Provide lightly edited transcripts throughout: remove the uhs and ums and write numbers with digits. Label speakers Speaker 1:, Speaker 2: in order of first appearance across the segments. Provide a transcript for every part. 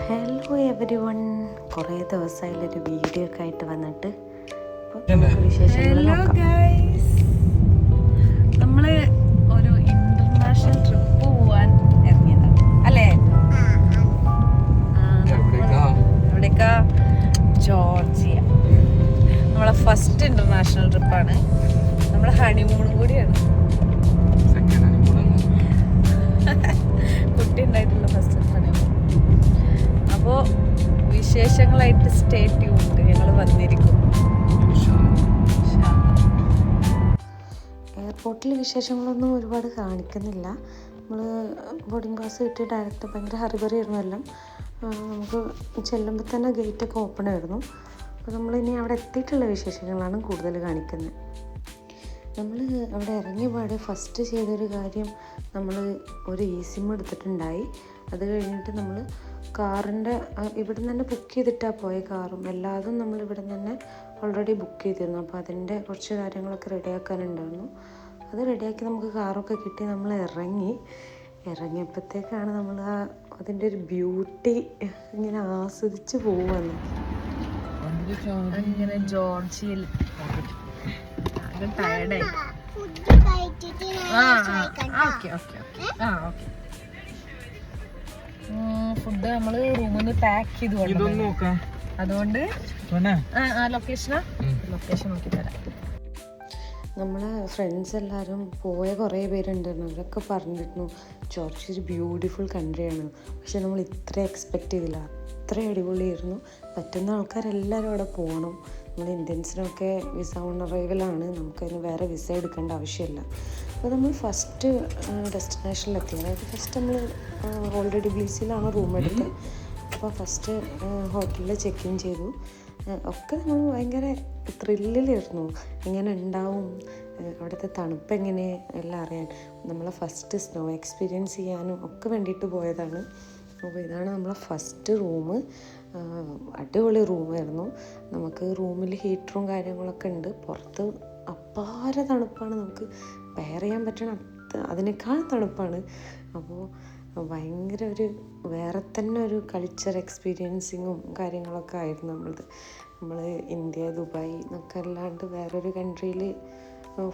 Speaker 1: Hello every one, കുറേ ദിവസമായിട്ടൊരു video ഒക്കെ ആയിട്ട് വന്നിട്ട് വിശേഷങ്ങൾ നോക്കാം.
Speaker 2: നമ്മള് ഒരു ഇന്റർനാഷണൽ ട്രിപ്പ് പോവാൻ ഇറങ്ങിയതാണ് അല്ലേ? എവിടേക്കാ? ജോർജിയ. നമ്മളെ ഫസ്റ്റ് ഇന്റർനാഷണൽ ട്രിപ്പാണ്. നമ്മളെ ഹണിമൂണും കൂടിയാണ്. കുട്ടി ഉണ്ടായിട്ടുള്ള ഫസ്റ്റ് ഹണിമൂൺ. അപ്പോൾ വിശേഷങ്ങളായിട്ട് സ്റ്റേ ട്യൂൺഡ്. ഞങ്ങൾ വന്നിരിക്കും.
Speaker 1: എയർപോർട്ടിൽ വിശേഷങ്ങളൊന്നും ഒരുപാട് കാണിക്കുന്നില്ല. നമ്മൾ ബോർഡിംഗ് പാസ് കിട്ടി ഡയറക്റ്റ് ഭയങ്കര ഹറിബറി ആയിരുന്നു എല്ലാം. നമുക്ക് ചെല്ലുമ്പോൾ തന്നെ ഗേറ്റൊക്കെ ഓപ്പൺ ആയിരുന്നു. അപ്പോൾ നമ്മളിനി അവിടെ എത്തിയിട്ടുള്ള വിശേഷങ്ങളാണ് കൂടുതൽ കാണിക്കുന്നത്. നമ്മൾ അവിടെ ഇറങ്ങിയ പാടെ ഫസ്റ്റ് ചെയ്തൊരു കാര്യം, നമ്മൾ ഒരു ഇ-സിം എടുത്തിട്ടുണ്ടായി. അത് കഴിഞ്ഞിട്ട് നമ്മൾ കാറിൻ്റെ ഇവിടെ നിന്ന് തന്നെ ബുക്ക് ചെയ്തിട്ടാണ് പോയ കാറും എല്ലാതും നമ്മൾ ഇവിടെ നിന്ന് തന്നെ ഓൾറെഡി ബുക്ക് ചെയ്തിരുന്നു. അപ്പോൾ അതിൻ്റെ കുറച്ച് കാര്യങ്ങളൊക്കെ റെഡിയാക്കാനുണ്ടായിരുന്നു. അത് റെഡിയാക്കി നമുക്ക് കാറൊക്കെ കിട്ടി. നമ്മൾ ഇറങ്ങിയപ്പോഴത്തേക്കാണ് നമ്മൾ അതിൻ്റെ ഒരു ബ്യൂട്ടി ഇങ്ങനെ ആസ്വദിച്ച് പോവുകയാണ്.
Speaker 2: അങ്ങനെ ജോർജിയയിൽ ടയർഡായി. ഫുഡ് നമ്മള് റൂമിൽ നിന്ന് പാക്ക് ചെയ്ത് കൊണ്ടുപോകും. അതുകൊണ്ട് ലൊക്കേഷൻ നോക്കി തരാം.
Speaker 1: നമ്മളെ ഫ്രണ്ട്സ് എല്ലാവരും പോയ കുറേ പേരുണ്ടായിരുന്നു. അവരൊക്കെ പറഞ്ഞിരുന്നു ജോർജിയ ഒരു ബ്യൂട്ടിഫുൾ കൺട്രിയാണ്. പക്ഷെ നമ്മൾ ഇത്ര എക്സ്പെക്റ്റ് ചെയ്തില്ല. അത്ര അടിപൊളിയായിരുന്നു. പറ്റുന്ന ആൾക്കാരെല്ലാവരും അവിടെ പോകണം. നമ്മൾ ഇന്ത്യൻസിനൊക്കെ വിസ ഓൺ അറൈവലാണ്. നമുക്കതിന് വേറെ വിസ എടുക്കേണ്ട ആവശ്യമില്ല. അപ്പോൾ നമ്മൾ ഫസ്റ്റ് ഡെസ്റ്റിനേഷനിലെത്തി. അതായത് ഫസ്റ്റ് നമ്മൾ ഓൾറെഡി ബ്ലീസിലാണ് റൂം എടുത്തത്. അപ്പോൾ ഫസ്റ്റ് ഹോട്ടലിൽ ചെക്ക് ഇൻ ചെയ്തു. ഒക്കെ നമ്മൾ ഭയങ്കര ത്രില്ലിലായിരുന്നു. എങ്ങനെ ഉണ്ടാവും, അവിടുത്തെ തണുപ്പ് എങ്ങനെ എല്ലാം അറിയാൻ, നമ്മളെ ഫസ്റ്റ് സ്നോ എക്സ്പീരിയൻസ് ചെയ്യാനും ഒക്കെ വേണ്ടിയിട്ട് പോയതാണ്. അപ്പോൾ ഇതാണ് നമ്മളെ ഫസ്റ്റ് റൂം. അടിപൊളി റൂമായിരുന്നു. നമുക്ക് റൂമിൽ ഹീറ്ററും കാര്യങ്ങളൊക്കെ ഉണ്ട്. പുറത്ത് അപാര തണുപ്പാണ്. നമുക്ക് ബെയർ ചെയ്യാൻ പറ്റണം, അതിനേക്കാൾ തണുപ്പാണ്. അപ്പോൾ ഭയങ്കര ഒരു വേറെ തന്നെ ഒരു കൾച്ചർ എക്സ്പീരിയൻസിങ്ങും കാര്യങ്ങളൊക്കെ ആയിരുന്നു നമ്മൾ ഇന്ത്യ, ദുബായ് എന്നൊക്കെ അല്ലാണ്ട് വേറൊരു കൺട്രിയിൽ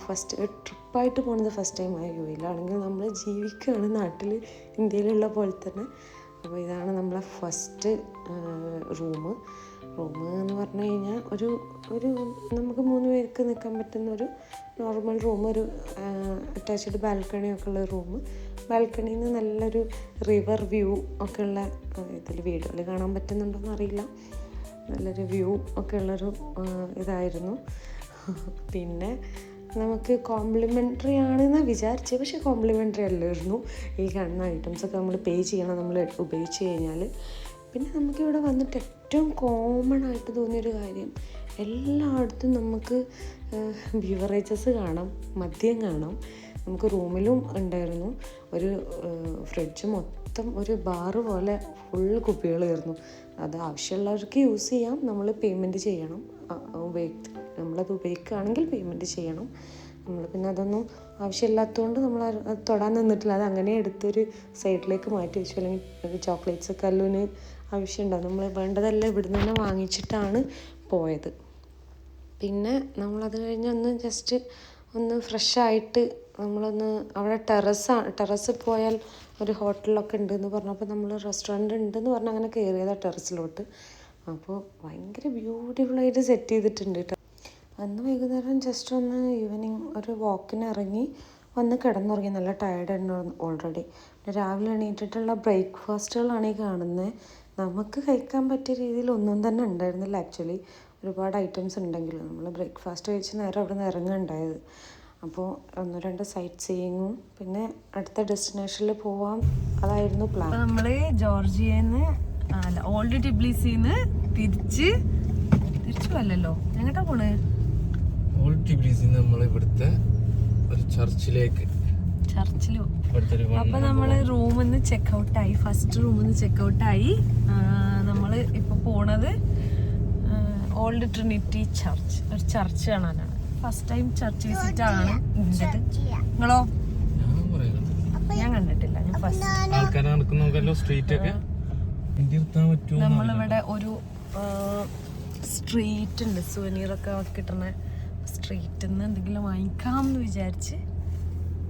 Speaker 1: ഫസ്റ്റ് ട്രിപ്പായിട്ട് പോകുന്നത് ഫസ്റ്റ് ടൈം ആയി. യുഎയിലാണെങ്കിൽ നമ്മൾ ജീവിക്കുകയാണ് നാട്ടിൽ ഇന്ത്യയിലുള്ള പോലെ തന്നെ. അപ്പോൾ ഇതാണ് നമ്മളെ ഫസ്റ്റ് റൂം എന്ന് പറഞ്ഞു കഴിഞ്ഞാൽ ഒരു നമുക്ക് 3 പേർക്ക് നിൽക്കാൻ പറ്റുന്ന ഒരു നോർമൽ റൂം, ഒരു അറ്റാച്ച്ഡ് ബാൽക്കണിയൊക്കെ ഉള്ള റൂം. ബാൽക്കണിയിൽ നിന്ന് നല്ലൊരു റിവർ വ്യൂ ഒക്കെ ഉള്ള, ഇതിൽ വീഡിയോയിൽ കാണാൻ പറ്റുന്നുണ്ടോയെന്ന് അറിയില്ല, നല്ലൊരു വ്യൂ ഒക്കെ ഉള്ളൊരു ഇതായിരുന്നു. പിന്നെ നമുക്ക് കോംപ്ലിമെൻ്ററി ആണെന്നാണ് വിചാരിച്ചത്, പക്ഷേ കോംപ്ലിമെൻ്ററി അല്ലായിരുന്നു. ഈ കാണുന്ന ഐറ്റംസൊക്കെ നമ്മൾ പേ ചെയ്യണം നമ്മൾ ഉപയോഗിച്ച് കഴിഞ്ഞാൽ. പിന്നെ നമുക്കിവിടെ വന്നിട്ട് ഏറ്റവും കോമൺ ആയിട്ട് തോന്നിയൊരു കാര്യം, എല്ലായിടത്തും നമുക്ക് ബീവറേജസ് കാണാം, മദ്യം കാണാം. നമുക്ക് റൂമിലും ഉണ്ടായിരുന്നു. ഒരു ഫ്രിഡ്ജ് മൊത്തം ഒരു ബാറ് പോലെ ഫുൾ കുപ്പികളായിരുന്നു. അത് ആവശ്യമുള്ളവർക്ക് യൂസ് ചെയ്യാം, നമ്മൾ പേയ്മെൻറ്റ് ചെയ്യണം. നമ്മളത് ഉപയോഗിക്കുകയാണെങ്കിൽ പേയ്മെൻറ്റ് ചെയ്യണം. നമ്മൾ പിന്നെ അതൊന്നും ആവശ്യമില്ലാത്തതുകൊണ്ട് നമ്മൾ അത് തൊടാൻ നിന്നിട്ടില്ല. അത് അങ്ങനെ എടുത്തൊരു സൈഡിലേക്ക് മാറ്റി വെച്ചു. അല്ലെങ്കിൽ ചോക്ലേറ്റ്സൊക്കെ അല്ലുവിന് ആവശ്യമുണ്ടാകും. നമ്മൾ വേണ്ടതെല്ലാം ഇവിടുന്ന് തന്നെ വാങ്ങിച്ചിട്ടാണ് പോയത്. പിന്നെ നമ്മളത് കഴിഞ്ഞ് ജസ്റ്റ് ഒന്ന് ഫ്രഷായിട്ട് നമ്മളൊന്ന് അവിടെ ടെറസ് പോയാൽ ഒരു ഹോട്ടലൊക്കെ ഉണ്ടെന്ന് പറഞ്ഞപ്പോൾ നമ്മൾ റെസ്റ്റോറൻറ്റ് ഉണ്ടെന്ന് പറഞ്ഞാൽ അങ്ങനെ കയറിയതാണ് ടെറസിലോട്ട്. അപ്പോൾ ഭയങ്കര ബ്യൂട്ടിഫുള്ളായിട്ട് സെറ്റ് ചെയ്തിട്ടുണ്ട് കേട്ടോ. അന്ന് വൈകുന്നേരം ജസ്റ്റ് ഒന്ന് ഈവനിങ് ഒരു വാക്കിന് ഇറങ്ങി വന്ന് കിടന്നുറങ്ങി. നല്ല ടയർഡായിരുന്നു ഓൾറെഡി. പിന്നെ രാവിലെ എണീറ്റിട്ടുള്ള ബ്രേക്ക്ഫാസ്റ്റുകളാണ് ഈ കാണുന്നത്. നമുക്ക് കഴിക്കാൻ പറ്റിയ രീതിയിൽ ഒന്നും തന്നെ ഉണ്ടായിരുന്നില്ല. ആക്ച്വലി ഒരുപാട് ഐറ്റംസ് ഉണ്ടെങ്കിലും നമ്മൾ ബ്രേക്ക്ഫാസ്റ്റ് കഴിച്ച് നേരെ അവിടെ നിന്ന് ഇറങ്ങുന്നുണ്ടായത്. അപ്പോൾ 1-2 സൈറ്റ് സീയിങ്ങും പിന്നെ അടുത്ത ഡെസ്റ്റിനേഷനിൽ പോവാം, അതായിരുന്നു പ്ലാൻ.
Speaker 2: നമ്മൾ ജോർജിയന്ന് ഓൾഡ് ടിബ്ലിസിന്ന് തിരിച്ചു അല്ലല്ലോ, എങ്ങോട്ടാ പോണ്?
Speaker 3: ഓൾഡ് ടിബ്ലിസിന്ന് നമ്മൾ ഇവിടുത്തെ ഒരു ചർച്ചിലോ.
Speaker 2: അപ്പൊ നമ്മള് റൂമിൽ നിന്ന് ചെക്കൗട്ടായി. ഫസ്റ്റ് റൂമിൽ നിന്ന് ചെക്കൗട്ടായി. നമ്മൾ ഇപ്പൊ പോണത് ഓൾഡ് ട്രിനിറ്റി ചർച്ച്, ഒരു ചർച്ച് കാണാനാണ്. ഫസ്റ്റ് ടൈം ചർച്ച് വിസിറ്റ് ആണ് ഇന്ത്യത്. നിങ്ങളോ? ഞാൻ കണ്ടിട്ടില്ല. ഞാൻ ഫസ്റ്റ്.
Speaker 3: ആൾക്കാരെ നടക്കുന്നല്ലോ സ്ട്രീറ്റ് ഒക്കെ. വണ്ടി നിർത്താൻ പറ്റുമോ
Speaker 2: നമ്മളിവിടെ ഒരു സ്ട്രീറ്റ് ഉണ്ട്, സുവനീറൊക്കെ കിട്ടുന്ന സ്ട്രീറ്റിൽ നിന്ന് എന്തെങ്കിലും വാങ്ങിക്കാം എന്ന് വിചാരിച്ച്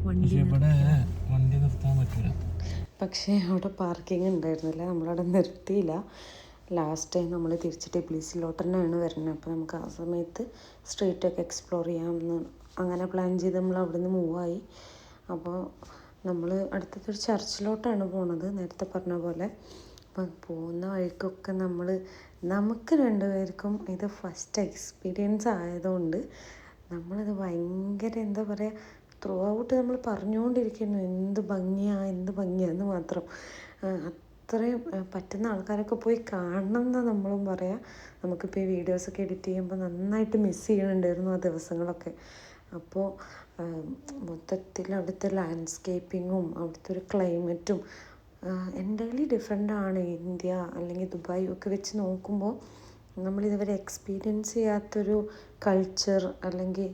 Speaker 2: വണ്ടി
Speaker 3: വണ്ടി നിർത്താൻ പറ്റില്ല.
Speaker 1: പക്ഷേ അവിടെ പാർക്കിംഗ് ഉണ്ടായിരുന്നില്ല, നമ്മളവിടെ നിർത്തിയില്ല. ലാസ്റ്റ് ടൈം നമ്മൾ തിരിച്ച് ടിബ്ലീസിലോട്ട് തന്നെയാണ് വരുന്നത്. അപ്പോൾ നമുക്ക് ആ സമയത്ത് സ്ട്രീറ്റൊക്കെ എക്സ്പ്ലോർ ചെയ്യാമെന്ന് അങ്ങനെ പ്ലാൻ ചെയ്ത് നമ്മൾ അവിടെ നിന്ന് മൂവായി. അപ്പോൾ നമ്മൾ അടുത്തൊരു ചർച്ചിലോട്ടാണ് പോണത്, നേരത്തെ പറഞ്ഞ പോലെ. അപ്പം പോകുന്ന വഴിക്കൊക്കെ നമുക്ക് രണ്ടുപേർക്കും ഇത് ഫസ്റ്റ് എക്സ്പീരിയൻസ് ആയതുകൊണ്ട് നമ്മളിത് ഭയങ്കര എന്താ പറയുക, ത്രൂ ഔട്ട് നമ്മൾ പറഞ്ഞുകൊണ്ടിരിക്കുന്നു എന്ത് ഭംഗിയാന്ന് മാത്രം. അത്രയും പറ്റുന്ന ആൾക്കാരൊക്കെ പോയി കാണണം എന്നാണ് നമ്മളും പറയാം. നമുക്കിപ്പോൾ ഈ വീഡിയോസൊക്കെ എഡിറ്റ് ചെയ്യുമ്പോൾ നന്നായിട്ട് മിസ് ചെയ്യണുണ്ടായിരുന്നു ആ ദിവസങ്ങളൊക്കെ. അപ്പോൾ മൊത്തത്തിൽ അവിടുത്തെ ലാൻഡ്സ്കേപ്പിങ്ങും അവിടുത്തെ ഒരു ക്ലൈമറ്റും എൻ്റർലി ഡിഫറെൻ്റ് ആണ്. ഇന്ത്യ അല്ലെങ്കിൽ ദുബായ് ഒക്കെ വെച്ച് നോക്കുമ്പോൾ നമ്മളിതുവരെ എക്സ്പീരിയൻസ് ചെയ്യാത്തൊരു കൾച്ചർ അല്ലെങ്കിൽ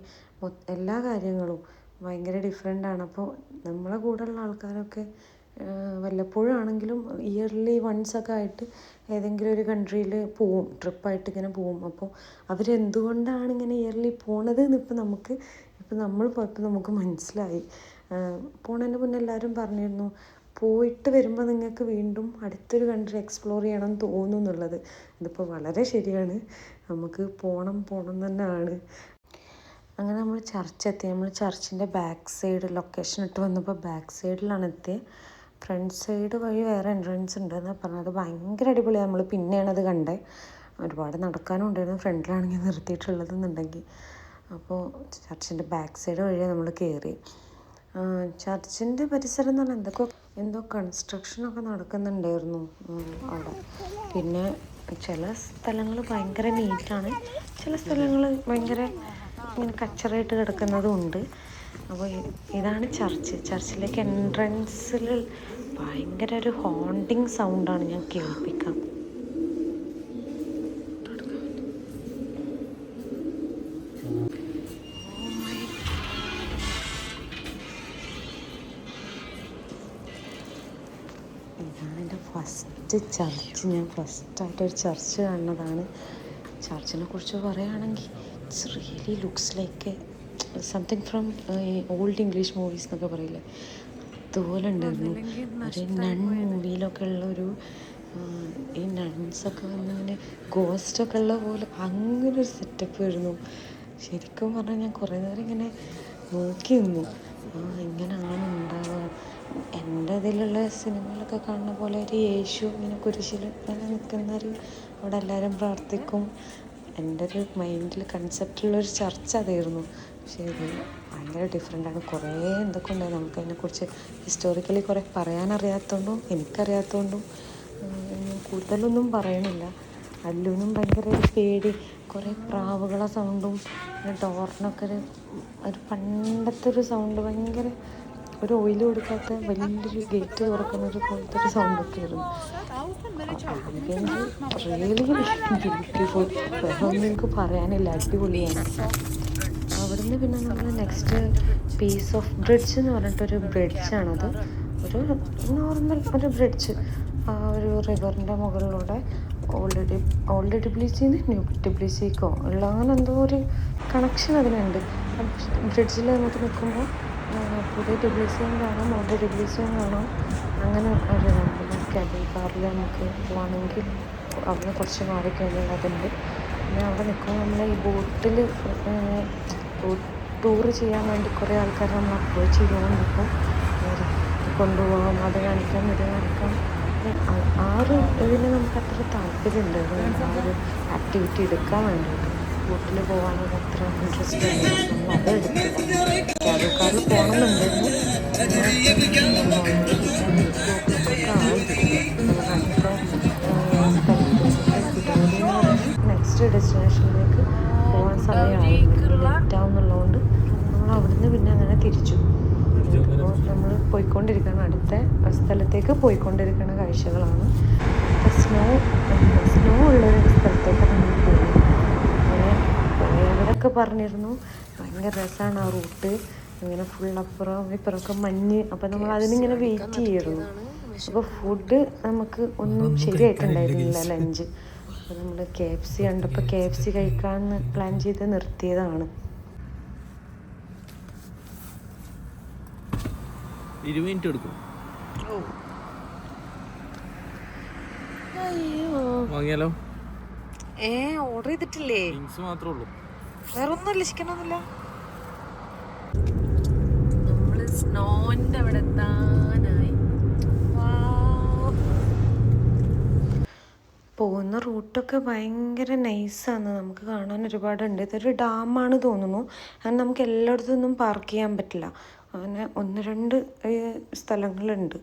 Speaker 1: എല്ലാ കാര്യങ്ങളും ഭയങ്കര ഡിഫറെൻ്റാണ്. അപ്പോൾ നമ്മളെ കൂടെയുള്ള ആൾക്കാരൊക്കെ വല്ലപ്പോഴാണെങ്കിലും ഇയർലി വൺസൊക്കെ ആയിട്ട് ഏതെങ്കിലും ഒരു കൺട്രിയിൽ പോവും, ട്രിപ്പായിട്ട് ഇങ്ങനെ പോവും. അപ്പോൾ അവരെന്തുകൊണ്ടാണ് ഇങ്ങനെ ഇയർലി പോണത് എന്ന് ഇപ്പം നമ്മൾ പോയപ്പോൾ നമുക്ക് മനസ്സിലായി. പോണതിന് മുന്നേ എല്ലാവരും പറഞ്ഞിരുന്നു പോയിട്ട് വരുമ്പോൾ നിങ്ങൾക്ക് വീണ്ടും അടുത്തൊരു കൺട്രി എക്സ്പ്ലോർ ചെയ്യണം തോന്നും എന്നുള്ളത്. ഇതിപ്പോൾ വളരെ ശരിയാണ്, നമുക്ക് പോകണം തന്നെയാണ്. അങ്ങനെ നമ്മൾ ചർച്ചെത്തി. നമ്മൾ ചർച്ചിൻ്റെ ബാക്ക് സൈഡ് ലൊക്കേഷൻ ഇട്ട് വന്നപ്പോൾ ബാക്ക് സൈഡിലാണ് എത്തിയത്. ഫ്രണ്ട് സൈഡ് വഴി വേറെ എൻട്രൻസ് ഉണ്ടെന്ന് പറഞ്ഞത് ഭയങ്കര അടിപൊളിയാണ്. നമ്മൾ പിന്നെയാണ് അത് കണ്ടത്. ഒരുപാട് നടക്കാനും ഉണ്ടായിരുന്നു ഫ്രണ്ടിലാണെങ്കിൽ നിർത്തിയിട്ടുള്ളതെന്നുണ്ടെങ്കിൽ. അപ്പോൾ ചർച്ചിൻ്റെ ബാക്ക് സൈഡ് വഴിയാണ് നമ്മൾ കയറി. ചർച്ചിൻ്റെ പരിസരം എന്ന് പറഞ്ഞാൽ എന്തോ കൺസ്ട്രക്ഷനൊക്കെ നടക്കുന്നുണ്ടായിരുന്നു അവിടെ. പിന്നെ ചില സ്ഥലങ്ങൾ ഭയങ്കര നീറ്റാണ്, ചില സ്ഥലങ്ങൾ ഭയങ്കര ഇങ്ങനെ കച്ചറായിട്ട് കിടക്കുന്നതും ഉണ്ട്. അപ്പോൾ ഇതാണ് ചർച്ചിലേക്ക് എൻട്രൻസിൽ ഭയങ്കര ഒരു ഹോണ്ടിങ് സൗണ്ടാണ് ഞാൻ കേൾപ്പിക്കാം. ഇതാണ് എൻ്റെ ഫസ്റ്റ് ചർച്ച്. ഞാൻ ഫസ്റ്റായിട്ടൊരു ചർച്ച് കാണുന്നതാണ്. ചർച്ചിനെ കുറിച്ച് പറയുകയാണെങ്കിൽ it's really looks like something from old English movies എന്നൊക്കെ പറയില്ലേ, അതുപോലെ ഉണ്ടായിരുന്നു. ഒരു നൺ മൂവിയിലൊക്കെ ഉള്ളൊരു ഈ നൺസൊക്കെ വന്നിങ്ങനെ ഗോസ്റ്റൊക്കെ ഉള്ള പോലെ അങ്ങനൊരു സെറ്റപ്പ് വരുന്നു. ശരിക്കും പറഞ്ഞാൽ ഞാൻ കുറേ നേരം ഇങ്ങനെ നോക്കി നിന്നു, ഇങ്ങനെയാണ് ഉണ്ടാവുക. എൻ്റെ ഇതിലുള്ള സിനിമയിലൊക്കെ കാണുന്ന പോലെ ഒരു യേശു ഇങ്ങനെ കുരിശിൽ ഇങ്ങനെ നിൽക്കുന്നൊരു, അവിടെ എല്ലാവരും പ്രാർത്ഥിക്കും. എൻ്റെ ഒരു മൈൻഡിൽ കൺസെപ്റ്റുള്ളൊരു ചർച്ച അതായിരുന്നു. പക്ഷേ ഇത് ഭയങ്കര ഡിഫറെൻ്റാണ്. കുറേ എന്തൊക്കെ ഉണ്ടായി. നമുക്കതിനെക്കുറിച്ച് ഹിസ്റ്റോറിക്കലി കുറേ പറയാനറിയാത്തതുകൊണ്ടും എനിക്കറിയാത്തതുകൊണ്ടും കൂടുതലൊന്നും പറയണില്ല. അല്ലുവിനും ഭയങ്കര ഒരു പേടി, കുറേ പ്രാവുകളെ സൗണ്ടും ഡോറിനൊക്കെ ഒരു പണ്ടത്തെ ഒരു സൗണ്ട്, ഭയങ്കര ഒരു ഓയിൽ കൊടുക്കാത്ത വലിയൊരു ഗേറ്റ് തുറക്കുന്നൊരു പോലത്തെ ഒരു സൗണ്ടൊക്കെ ആയിരുന്നു. Really beautiful. വേറെ ഒന്നും എനിക്ക് പറയാനില്ല, അടിപൊളിയാണ്. അവിടുന്ന് പിന്നെ നമ്മൾ നെക്സ്റ്റ് പീസ് ഓഫ് ബ്രിഡ്ജ് എന്ന് പറഞ്ഞിട്ടൊരു ബ്രിഡ്ജാണത്. ഒരു നോർമൽ ഒരു ബ്രിഡ്ജ് ഒരു റിവറിൻ്റെ മുകളിലൂടെ ഓൾഡ് ടിബ്ലീസിന്ന് ന്യൂ ടിബ്ലീസിക്കോ ഉള്ള അങ്ങനെ എന്തോ ഒരു കണക്ഷൻ അതിനുണ്ട്. ബ്രിഡ്ജിൽ നമുക്ക് നിൽക്കുമ്പോൾ പുതിയ ടിബ്ലീസിയും കാണാം, ഓൾഡ് ടിബ്ലീസിയും കാണാം. അങ്ങനെ ഒരു കേബിൾ കാറിൽ നമുക്ക് പോകണമെങ്കിൽ അവിടെ കുറച്ച് മാറിക്കഴിഞ്ഞാൽ അതുണ്ട്. പിന്നെ അവിടെ നിൽക്കുമ്പോൾ നമ്മൾ ഈ ബോട്ടിൽ ടൂർ ചെയ്യാൻ വേണ്ടി കുറേ ആൾക്കാർ നമ്മൾ അപ്രോച്ച് ചെയ്തുകൊണ്ടിരിക്കും. കൊണ്ടുപോകാം, അത് കാണിക്കാം, ഇത് കാണിക്കാം. ആ ഒരു ഇതിന് നമുക്ക് അത്ര താല്പര്യമുണ്ടായിരുന്നു, ആ ഒരു ആക്ടിവിറ്റി എടുക്കാൻ വേണ്ടിയിട്ട്. ബോട്ടിൽ പോകാനൊരു അത്ര ഇൻട്രസ്റ്റ് ഉണ്ട്. നമ്മൾ അത് എടുത്തില്ല. കേബിൾ കാറിൽ പോകണമെന്നുണ്ടായിരുന്നു. നെക്സ്റ്റ് ഡെസ്റ്റിനേഷനിലേക്ക് പോകാൻ സമയമായിരുന്നു, ലേറ്റാവുന്നുള്ളതുകൊണ്ട് നമ്മൾ അവിടുന്ന് പിന്നെ അങ്ങനെ തിരിച്ചു. അപ്പോൾ നമ്മൾ പോയിക്കൊണ്ടിരിക്കുകയാണ്, അടുത്ത സ്ഥലത്തേക്ക് പോയിക്കൊണ്ടിരിക്കുന്ന കാഴ്ചകളാണ്. സ്നോ ഉള്ളൊരു സ്ഥലത്തേക്ക് നമ്മൾ പോകും. അങ്ങനെ പോയവരൊക്കെ പറഞ്ഞിരുന്നു ഭയങ്കര രസമാണ് ആ റൂട്ട്, ഇങ്ങനെ ഫുൾ അപ്പുറം ഇപ്പുറമൊക്കെ മഞ്ഞ്. അപ്പം നമ്മൾ അതിനിങ്ങനെ വെയിറ്റ് ചെയ്യായിരുന്നു. അപ്പോൾ ഫുഡ് നമുക്ക് ഒന്നും ശരിയായിട്ടുണ്ടായിരുന്നില്ല ലഞ്ച്. അപ്പോൾ നമ്മൾ KFC കണ്ടപ്പോൾ KFC കഴിക്കാമെന്ന് പ്ലാൻ ചെയ്ത് നിർത്തിയതാണ്.
Speaker 3: 20 മിനിറ്റ് എടുക്കും. വാങ്ങിയാലോ?
Speaker 1: ഓർഡർ ചെയ്തിട്ടില്ലേ?
Speaker 3: വിങ്സ് മാത്രമേ ഉള്ളൂ,
Speaker 1: വേറെ ഒന്നുമില്ല, ചിക്കനൊന്നുമില്ല.
Speaker 2: നമ്മള് സ്നോന്റെ അവിടെ എത്താനായി.
Speaker 1: പോകുന്ന റൂട്ടൊക്കെ ഭയങ്കര നൈസാണ്, നമുക്ക് കാണാൻ ഒരുപാടുണ്ട്. ഇതൊരു ഡാമാണ് തോന്നുന്നു. അങ്ങനെ നമുക്ക് എല്ലായിടത്തൊന്നും പാർക്ക് ചെയ്യാൻ പറ്റില്ല. അങ്ങനെ 1-2 സ്ഥലങ്ങളുണ്ട്.